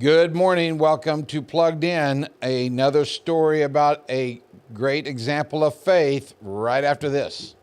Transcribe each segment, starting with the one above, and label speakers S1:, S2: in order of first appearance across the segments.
S1: Good morning. Welcome to Plugged In, another story about a great example of faith right after this.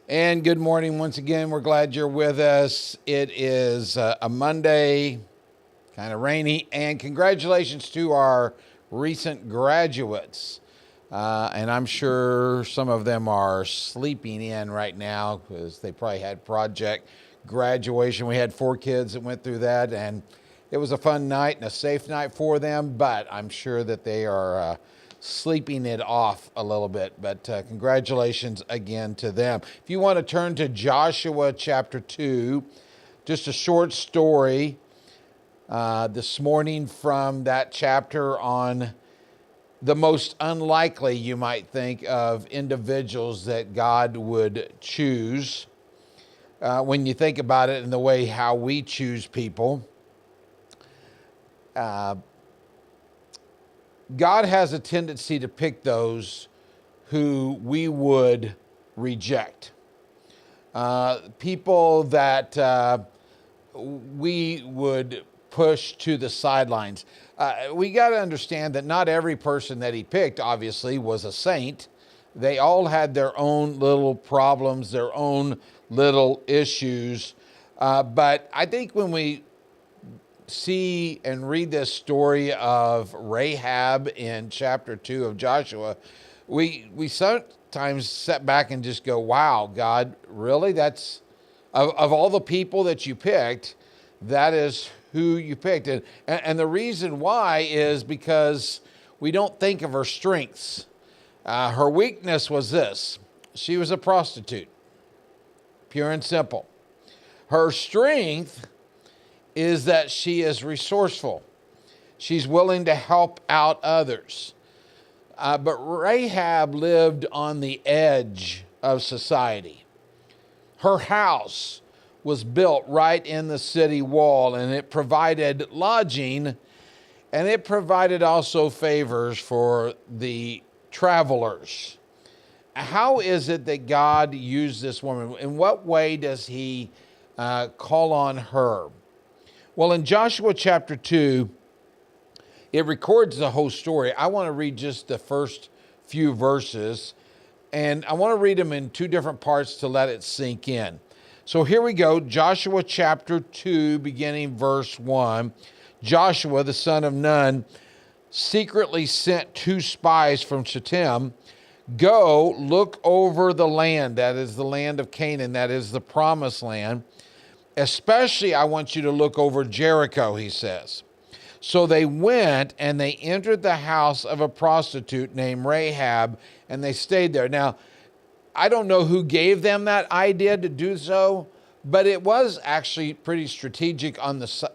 S1: And good morning once again. We're glad you're with us. It is a Monday, kind of rainy, and congratulations to our recent graduates. And I'm sure some of them are sleeping in right now because they probably had project graduation. We had 4 kids that went through that, and it was a fun night and a safe night for them, but I'm sure that they are sleeping it off a little bit, but congratulations again to them. If you want to turn to Joshua chapter 2, just a short story this morning from that chapter on the most unlikely, you might think, of individuals that God would choose. When you think about it in the way how we choose people, God has a tendency to pick those who we would reject. People that we would push to the sidelines. We got to understand that not every person that he picked, obviously, was a saint. They all had their own little problems, their own little issues. But I think when we see and read this story of Rahab in chapter 2 of Joshua, we sometimes sit back and just go, wow, God, really? That's of all the people that you picked, that is who you picked. And the reason why is because we don't think of her strengths. Her weakness was this: she was a prostitute, pure and simple. Her strength is that she is resourceful. She's willing to help out others. But Rahab lived on the edge of society. Her house was built right in the city wall, and it provided lodging, and it provided also favors for the travelers. How is it that God used this woman? In what way does he call on her? Well, in Joshua chapter 2, it records the whole story. I want to read just the first few verses, and I want to read them in 2 different parts to let it sink in. So here we go, Joshua chapter 2, beginning verse 1. Joshua, the son of Nun, secretly sent 2 spies from Shittim. Go, look over the land, that is the land of Canaan, that is the promised land. Especially, I want you to look over Jericho, he says. So they went and they entered the house of a prostitute named Rahab, and they stayed there. Now, I don't know who gave them that idea to do so, but it was actually pretty strategic on the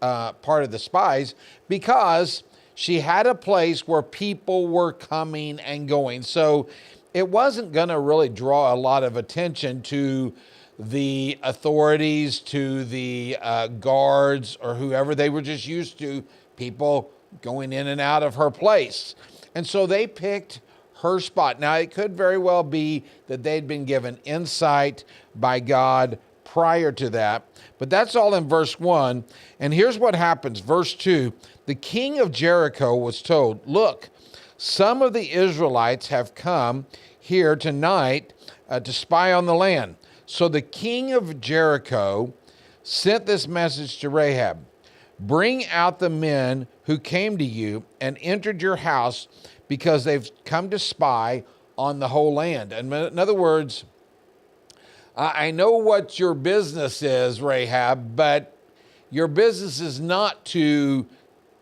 S1: part of the spies, because she had a place where people were coming and going. So it wasn't going to really draw a lot of attention to the authorities, to the guards, or whoever. They were just used to people going in and out of her place. And so they picked her spot. Now, it could very well be that they'd been given insight by God prior to that, but that's all in verse 1. And here's what happens. Verse 2, the king of Jericho was told, look, some of the Israelites have come here tonight to spy on the land. So the king of Jericho sent this message to Rahab: bring out the men who came to you and entered your house, because they've come to spy on the whole land. And in other words, I know what your business is, Rahab, but your business is not to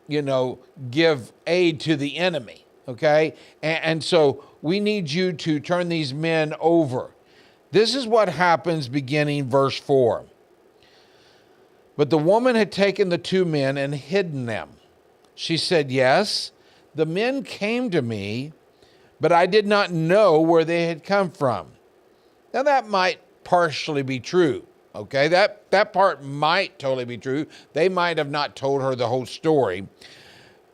S1: give aid to the enemy. Okay? And so we need you to turn these men over. This is what happens beginning verse 4. But the woman had taken the 2 men and hidden them. She said, yes, the men came to me, but I did not know where they had come from. Now that might partially be true. Okay, that part might totally be true. They might have not told her the whole story.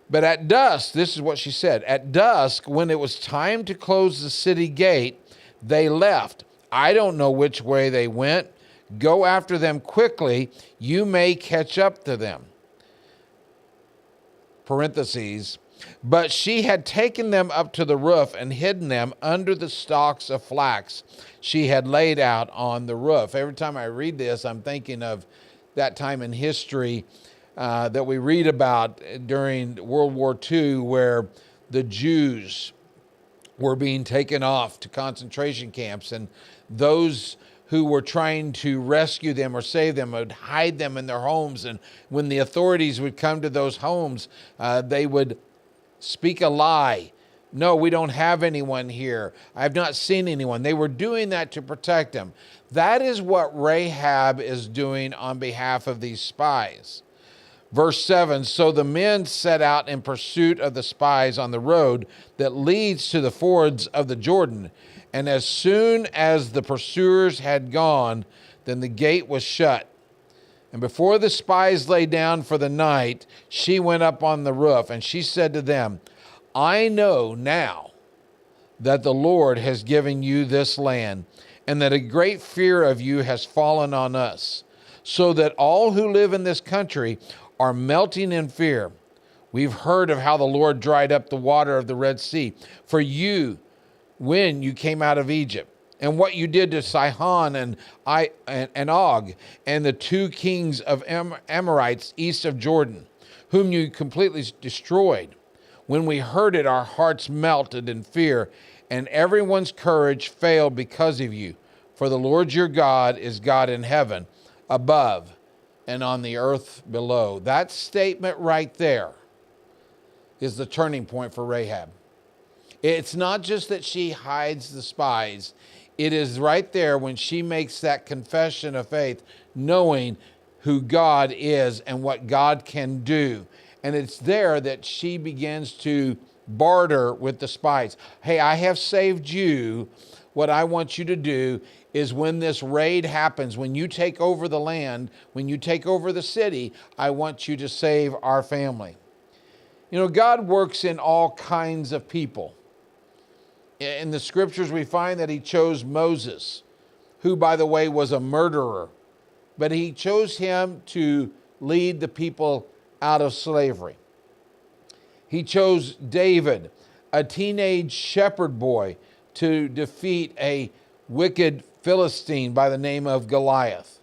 S1: But at dusk, this is what she said, at dusk, when it was time to close the city gate, they left. I don't know which way they went. Go after them quickly. You may catch up to them. Parentheses. But she had taken them up to the roof and hidden them under the stalks of flax she had laid out on the roof. Every time I read this, I'm thinking of that time in history that we read about during World War II, where the Jews were being taken off to concentration camps, and those who were trying to rescue them or save them would hide them in their homes. And when the authorities would come to those homes, they would speak a lie. No, we don't have anyone here. I've not seen anyone. They were doing that to protect them. That is what Rahab is doing on behalf of these spies. Verse 7, so the men set out in pursuit of the spies on the road that leads to the fords of the Jordan. And as soon as the pursuers had gone, then the gate was shut. And before the spies lay down for the night, she went up on the roof, and she said to them, I know now that the Lord has given you this land, and that a great fear of you has fallen on us, so that all who live in this country are melting in fear. We've heard of how the Lord dried up the water of the Red Sea for you when you came out of Egypt, and what you did to Sihon and Og, and the 2 kings of Amorites east of Jordan, whom you completely destroyed. When we heard it, our hearts melted in fear, and everyone's courage failed because of you. For the Lord your God is God in heaven above and on the earth below. That statement right there is the turning point for Rahab. It's not just that she hides the spies. It is right there when she makes that confession of faith, knowing who God is and what God can do. And it's there that she begins to barter with the spies. Hey, I have saved you. What I want you to do is when this raid happens, when you take over the land, when you take over the city, I want you to save our family. God works in all kinds of people. In the scriptures, we find that he chose Moses, who, by the way, was a murderer. But he chose him to lead the people out of slavery. He chose David, a teenage shepherd boy, to defeat a wicked Philistine by the name of Goliath.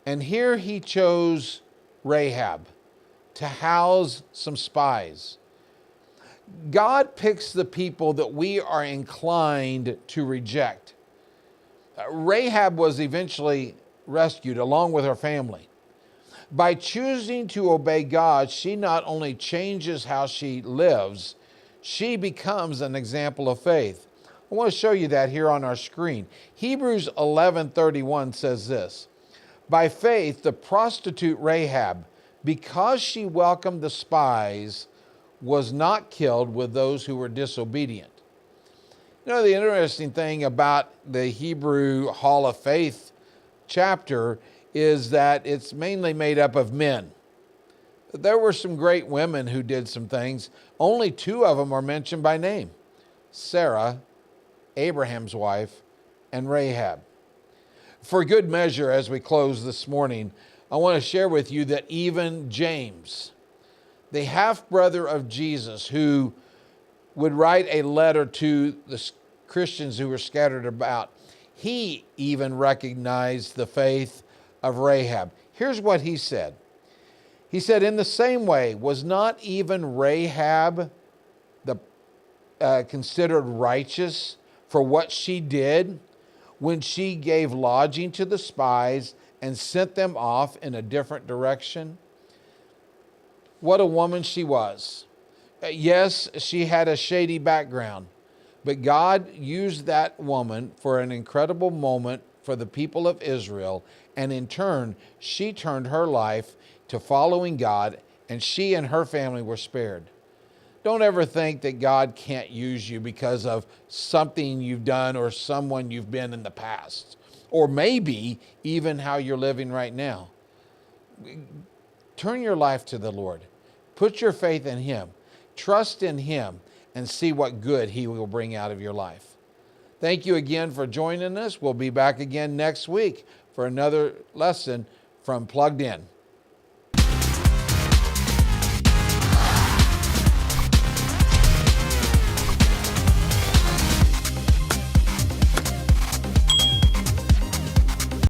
S1: And here he chose Rahab to house some spies. God picks the people that we are inclined to reject. Rahab was eventually rescued along with her family. By choosing to obey God, she not only changes how she lives, she becomes an example of faith. I want to show you that here on our screen. Hebrews 11:31 says this, by faith, the prostitute Rahab, because she welcomed the spies, was not killed with those who were disobedient. The interesting thing about the Hebrew Hall of Faith chapter is that it's mainly made up of men. There were some great women who did some things. Only 2 of them are mentioned by name: Sarah, Abraham's wife, and Rahab. For good measure, as we close this morning, I want to share with you that even James, the half-brother of Jesus, who would write a letter to the Christians who were scattered about, he even recognized the faith of Rahab. Here's what he said. He said, in the same way, was not even Rahab considered righteous for what she did when she gave lodging to the spies and sent them off in a different direction? What a woman she was. Yes, she had a shady background, but God used that woman for an incredible moment for the people of Israel, and in turn, she turned her life to following God, and she and her family were spared. Don't ever think that God can't use you because of something you've done or someone you've been in the past, or maybe even how you're living right now. Turn your life to the Lord. Put your faith in Him. Trust in Him and see what good He will bring out of your life. Thank you again for joining us. We'll be back again next week for another lesson from Plugged In.